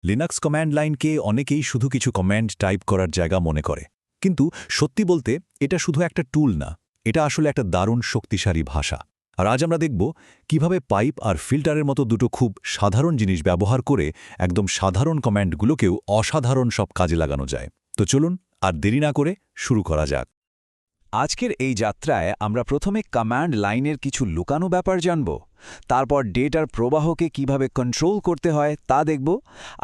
Linux command লাইনকে অনেকেই শুধু কিছু কমান্ড টাইপ করার জায়গা মনে করে, কিন্তু সত্যি বলতে এটা শুধু একটা টুল না, এটা আসলে একটা দারুণ শক্তিশালী ভাষা। আর আজ আমরা দেখব কিভাবে পাইপ আর ফিল্টারের মতো দুটো খুব সাধারণ জিনিস ব্যবহার করে একদম সাধারণ কমান্ডগুলোকেও অসাধারণ সব কাজে লাগানো যায়। তো চলুন আর দেরি না করে শুরু করা যাক। আজকের এই যাত্রায় আমরা প্রথমে কমান্ড লাইনের কিছু লুকানো ব্যাপার জানব, তারপর ডেটার প্রবাহকে কিভাবে কন্ট্রোল করতে হয় তা দেখব,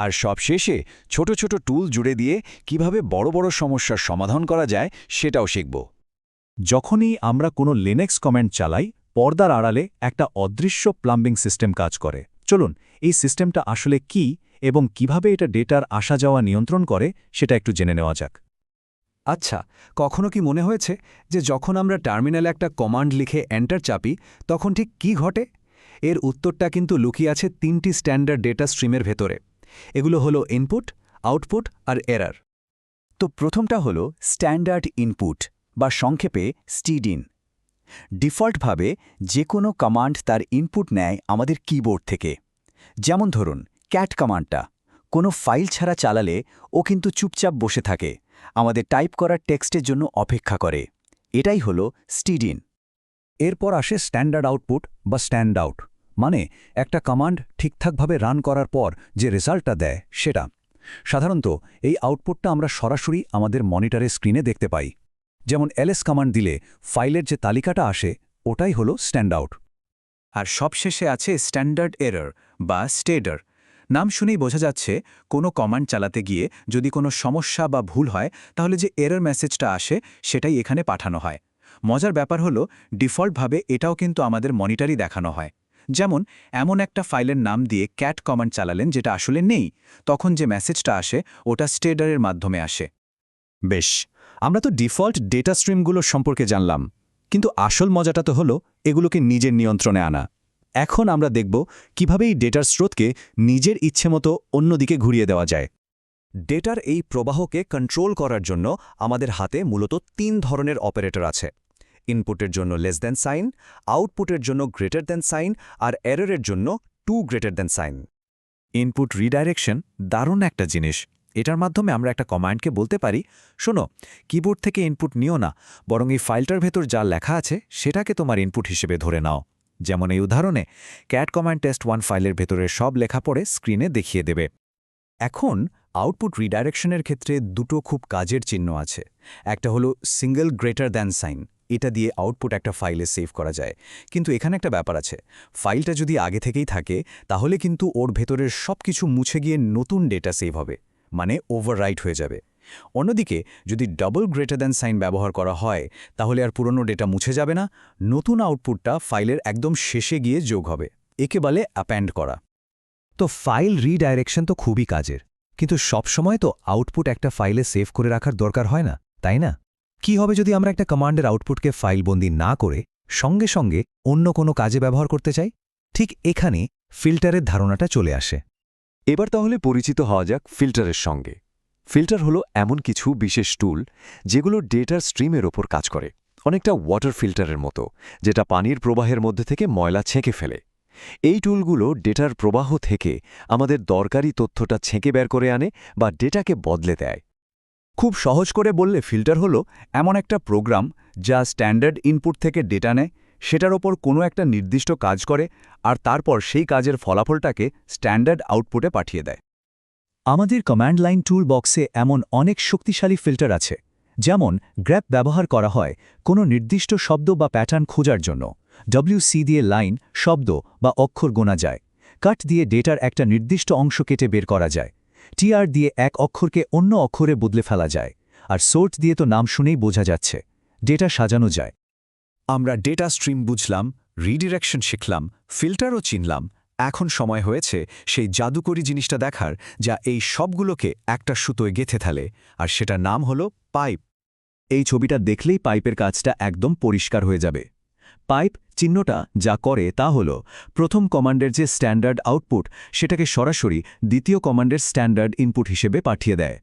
আর সবশেষে ছোট ছোট টুল জুড়ে দিয়ে কিভাবে বড় বড় সমস্যার সমাধান করা যায় সেটাও শিখব। যখনই আমরা কোনো লিনাক্স কমান্ড চালাই, পর্দার আড়ালে একটা অদৃশ্য প্লাম্বিং সিস্টেম কাজ করে। চলুন এই সিস্টেমটা আসলে কি এবং কিভাবে এটা ডেটার আসা যাওয়া নিয়ন্ত্রণ করে সেটা একটু জেনে নেওয়া যাক। আচ্ছা, কখনো কি মনে হয়েছে যে যখন আমরা টার্মিনালে একটা কমান্ড লিখে এন্টার চাপি তখন ঠিক কি ঘটে? এর উত্তরটা কিন্তু লুকিয়ে আছে তিনটি স্ট্যান্ডার্ড ডেটা স্ট্রিমের ভেতরে। এগুলো হলো ইনপুট, আউটপুট আর এরর। তো প্রথমটা হলো স্ট্যান্ডার্ড ইনপুট বা সংক্ষেপে স্টিডিন। ডিফল্টভাবে যে কোনো কমান্ড তার ইনপুট নেয় আমাদের কিবোর্ড থেকে। যেমন ধরুন ক্যাট কমান্ডটা কোনো ফাইল ছাড়া চালালে ও কিন্তু চুপচাপ বসে থাকে, আমাদের টাইপ করার টেক্সটের জন্য অপেক্ষা করে। এটাই হলো স্টিডিন। এরপর আসে স্ট্যান্ডার্ড আউটপুট বা স্ট্যান্ড আউট, মানে একটা কমান্ড ঠিকঠাকভাবে রান করার পর যে রেজাল্টটা দেয় সেটা। সাধারণত এই আউটপুটটা আমরা সরাসরি আমাদের মনিটরের স্ক্রিনে দেখতে পাই। যেমন এলএস কমান্ড দিলে ফাইলের যে তালিকাটা আসে ওটাই হলো স্ট্যান্ড আউট। আর সবশেষে আছে স্ট্যান্ডার্ড এরর বা স্টেডার। নাম শুনেই বোঝা যাচ্ছে কোনো কমান্ড চালাতে গিয়ে যদি কোনো সমস্যা বা ভুল হয় তাহলে যে এরর মেসেজটা আসে সেটাই এখানে পাঠানো হয়। মজার ব্যাপার হলো ডিফল্টভাবে এটাও কিন্তু আমাদের মনিটরই দেখানো হয়। যেমন এমন একটা ফাইলের নাম দিয়ে ক্যাট কমান্ড চালালেন যেটা আসলে নেই, তখন যে মেসেজটা আসে ওটা স্টেডারের মাধ্যমে আসে। বেশ, আমরা তো ডিফল্ট ডেটা স্ট্রিমগুলো সম্পর্কে জানলাম, কিন্তু আসল মজাটা তো হলো এগুলোকে নিজের নিয়ন্ত্রণে আনা। এখন আমরা দেখব কিভাবে এই ডেটার স্রোতকে নিজের ইচ্ছেমতো অন্যদিকে ঘুরিয়ে দেওয়া যায়। ডেটার এই প্রবাহকে কন্ট্রোল করার জন্য আমাদের হাতে মূলত ৩ ধরনের অপারেটর আছে। ইনপুটের জন্য লেস দ্যান সাইন, আউটপুটের জন্য গ্রেটার দ্যান সাইন, আর এররের জন্য two greater than sign. Input redirection দারুণ একটা জিনিস। এটার মাধ্যমে আমরা একটা কমান্ডকে বলতে পারি, শোনো, কিবোর্ড থেকে ইনপুট নিও না, বরং এই ফাইলটার ভেতর যা লেখা আছে সেটাকে তোমার ইনপুট হিসেবে ধরে নাও। যেমন এই উদাহরণে ক্যাট কমান্ড test1 ফাইলের ভেতরের সব লেখা পড়ে স্ক্রিনে দেখিয়ে দেবে। এখন আউটপুট রিডাইরেকশনের ক্ষেত্রে দুটো খুব কাজের চিহ্ন আছে। একটা হলো সিঙ্গল গ্রেটার দ্যান সাইন, এটা দিয়ে আউটপুট একটা ফাইলে সেভ করা যায়। কিন্তু এখানে একটা ব্যাপার আছে, ফাইলটা যদি আগে থেকেই থাকে তাহলে কিন্তু ওর ভেতরের সব কিছু মুছে গিয়ে নতুন ডেটা সেভ হবে, মানে ওভাররাইট হয়ে যাবে। অন্যদিকে যদি ডাবল গ্রেটার দ্যান সাইন ব্যবহার করা হয় তাহলে আর পুরনো ডেটা মুছে যাবে না, নতুন আউটপুটটা ফাইলের একদম শেষে গিয়ে যোগ হবে। একে বলে অ্যাপেন্ড করা। তো ফাইল রিডাইরেকশন তো খুবই কাজের, কিন্তু সবসময় তো আউটপুট একটা ফাইলে সেভ করে রাখার দরকার হয় না, তাই না? কি হবে যদি আমরা একটা কমান্ডের আউটপুটকে ফাইলবন্দি না করে সঙ্গে সঙ্গে অন্য কোনো কাজে ব্যবহার করতে চাই? ঠিক এখানে ফিল্টারের ধারণাটা চলে আসে। এবার তাহলে পরিচিত হওয়া যাক ফিল্টারের সঙ্গে। ফিল্টার হলো এমন কিছু বিশেষ টুল যেগুলো ডেটার স্ট্রিমের ওপর কাজ করে, অনেকটা ওয়াটার ফিল্টারের মতো, যেটা পানির প্রবাহের মধ্যে থেকে ময়লা ছেঁকে ফেলে। এই টুলগুলো ডেটার প্রবাহ থেকে আমাদের দরকারি তথ্যটা ছেঁকে বের করে আনে বা ডেটাকে বদলে দেয়। খুব সহজ করে বললে ফিল্টার হলো এমন একটা প্রোগ্রাম যা স্ট্যান্ডার্ড ইনপুট থেকে ডেটা নেয়, সেটার ওপর কোনো একটা নির্দিষ্ট কাজ করে আর তারপর সেই কাজের ফলাফলটাকে স্ট্যান্ডার্ড আউটপুটে পাঠিয়ে দেয়। আমাদের কমান্ড লাইন টুল বক্সে এমন অনেক শক্তিশালী ফিল্টার আছে। যেমন গ্র্যাপ ব্যবহার করা হয় কোনো নির্দিষ্ট শব্দ বা প্যাটার্ন খোঁজার জন্য, WC দিয়ে লাইন, শব্দ বা অক্ষর গোনা যায়, কাট দিয়ে ডেটার একটা নির্দিষ্ট অংশ কেটে বের করা যায়, TR দিয়ে এক অক্ষরকে অন্য অক্ষরে বদলে ফেলা যায়, আর সোর্ট দিয়ে তো নাম শুনেই বোঝা যাচ্ছে, ডেটা সাজানো যায়। আমরা ডেটা স্ট্রিম বুঝলাম, রিডিরেকশন শিখলাম, ফিল্টারও চিনলাম। এখন সময় হয়েছে সেই জাদুকরি জিনিসটা দেখার যা এই সবগুলোকে একটা সুতোয় গেঁথে ফেলে, আর সেটার নাম হলো পাইপ। এই ছবিটা দেখলেই পাইপের কাজটা একদম পরিষ্কার হয়ে যাবে। পাইপ চিহ্নটা যা করে তা হল প্রথম কমান্ডের যে স্ট্যান্ডার্ড আউটপুট সেটাকে সরাসরি দ্বিতীয় কমান্ডের স্ট্যান্ডার্ড ইনপুট হিসেবে পাঠিয়ে দেয়,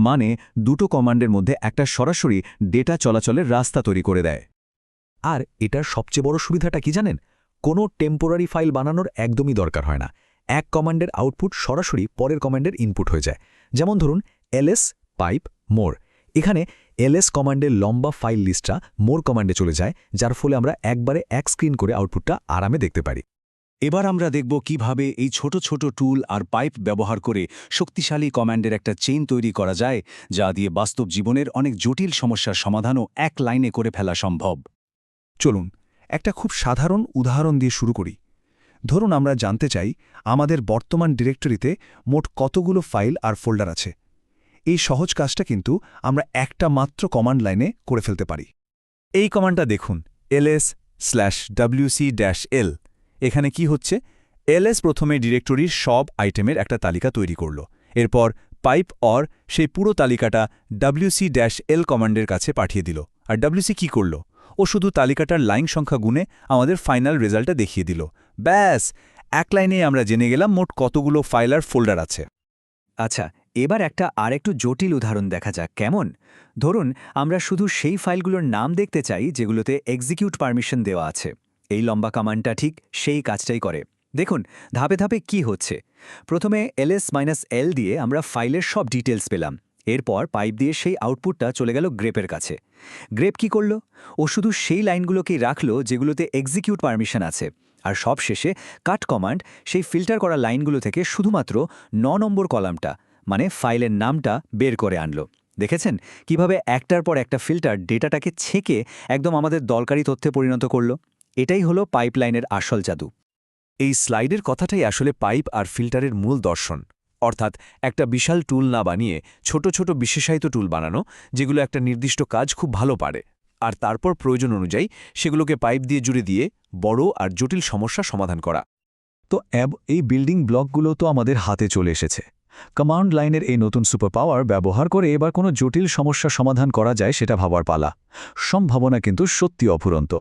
মানে দুটো কমান্ডের মধ্যে একটা সরাসরি ডেটা চলাচলের রাস্তা তৈরি করে দেয়। আর এটার সবচেয়ে বড় সুবিধাটা কি জানেন? কোনো টেম্পোরারি ফাইল বানানোর একদমই দরকার হয় না। এক কমান্ডের আউটপুট সরাসরি পরের কমান্ডের ইনপুট হয়ে যায়। যেমন ধরুন ls পাইপ মোর। এখানে ls কমান্ডের লম্বা ফাইল লিস্টটা মোর কমান্ডে চলে যায়, যার ফলে আমরা একবারে এক স্ক্রিন করে আউটপুটটা আরামে দেখতে পারি। এবার আমরা দেখব কিভাবে এই ছোট ছোট টুল আর পাইপ ব্যবহার করে শক্তিশালী কমান্ডের একটা চেইন তৈরি করা যায়, যা দিয়ে বাস্তব জীবনের অনেক জটিল সমস্যার সমাধানও এক লাইনে করে ফেলা সম্ভব। চলুন একটা খুব সাধারণ উদাহরণ দিয়ে শুরু করি। ধরুন আমরা জানতে চাই আমাদের বর্তমান ডিরেক্টরিতে মোট কতগুলো ফাইল আর ফোল্ডার আছে। এই সহজ কাজটা কিন্তু আমরা একটা মাত্র কমান্ড লাইনে করে ফেলতে পারি। এই কমান্ডটা দেখুন, ls/wc-l। এখানে কি হচ্ছে, ls প্রথমে ডিরেক্টরির সব আইটেমের একটা তালিকা তৈরি করল। এরপর পাইপ অর সেই পুরো তালিকাটা wc-l কমান্ডের কাছে পাঠিয়ে দিল। আর wc কি করল? ও শুধু তালিকাটার লাইন সংখ্যা গুণে আমাদের ফাইনাল রেজাল্টটা দেখিয়ে দিল। ব্যাস, এক লাইনে আমরা জেনে গেলাম মোট কতগুলো ফাইল আর ফোল্ডার আছে। আচ্ছা, এবার একটা আরেকটু জটিল উদাহরণ দেখা যাক, কেমন? ধরুন আমরা শুধু সেই ফাইলগুলোর নাম দেখতে চাই যেগুলোতে এক্সিকিউট পারমিশন দেওয়া আছে। এই লম্বা কমান্ডটা ঠিক সেই কাজটাই করে। দেখুন ধাপে ধাপে কি হচ্ছে। প্রথমে ls-l দিয়ে আমরা ফাইলের সব ডিটেলস পেলাম। এরপর পাইপ দিয়ে সেই আউটপুটটা চলে গেল গ্রেপের কাছে। গ্রেপ কি করল? ও শুধু সেই লাইনগুলোকেই রাখলো যেগুলোতে এক্সিকিউট পারমিশন আছে। আর সব শেষে কাট কমান্ড সেই ফিল্টার করা লাইনগুলো থেকে শুধুমাত্র 9 নম্বর কলামটা, মানে ফাইলের নামটা বের করে আনলো। দেখেছেন কিভাবে একটার পর একটা ফিল্টার ডেটাটাকে ছেঁকে একদম আমাদের দরকারি তথ্যে পরিণত করল? এটাই হলো পাইপলাইনের আসল জাদু। এই স্লাইডের কথাটাই আসলে পাইপ আর ফিল্টারের মূল দর্শন। অর্থাৎ একটা বিশাল টুল না বানিয়ে ছোট ছোট বিশেষায়িত টুল বানানো, যেগুলো একটা নির্দিষ্ট কাজ খুব ভালো পারে, আর তারপর প্রয়োজন অনুযায়ী সেগুলোকে পাইপ দিয়ে জুড়ে দিয়ে বড় আর জটিল সমস্যা সমাধান করা। তো এই বিল্ডিং ব্লকগুলো তো আমাদের হাতে চলে এসেছে। কমান্ড লাইনের এই নতুন সুপার পাওয়ার ব্যবহার করে এবার কোনো জটিল সমস্যা সমাধান করা যায় সেটা ভাবার পালা। সম্ভাবনা কিন্তু সত্যি অফুরন্ত।